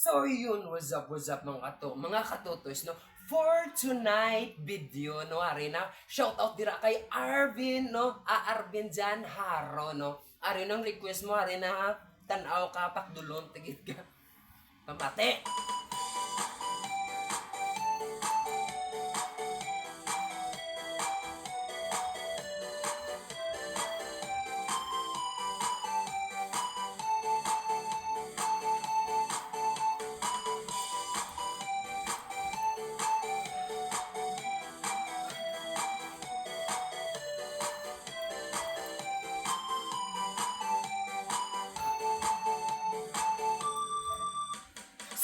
So yun, what's up mga katutoys, no? For tonight video, no, ari na, shout out dira kay Arvin, no? Arvin Jan Haro, no? Ari nang request mo, ari na, ha? Tanaw ka, pakdulon, tigit ka. Pambate!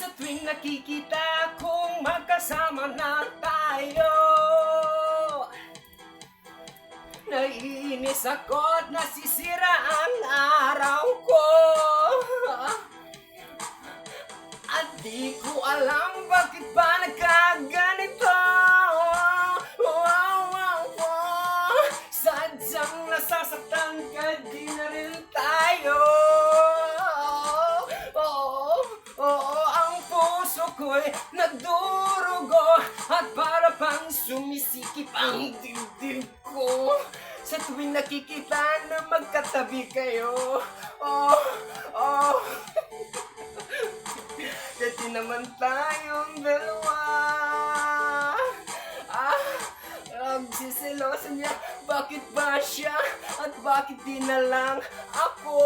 Sa tuwing nakikita kong magkasama na tayo, naiinis ako at nasisira ang araw ko. At di ko alam bakit ba nagkaganito. Sadyang nasasaktan ka, di na rin tayo. Ang puso ko'y nagdurugo at para pang sumisikip ang dibdib ko sa tuwing nakikita na magkatabi kayo. Kasi naman tayong dalawa. Nagsisilosan niya, bakit ba siya at bakit di na lang ako?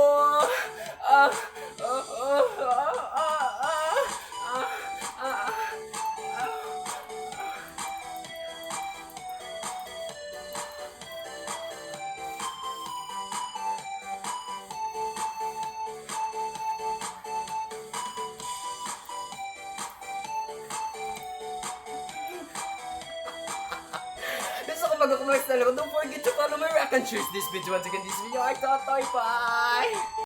Don't forget to follow my rock and choose this video. Once again, this video I thought bye.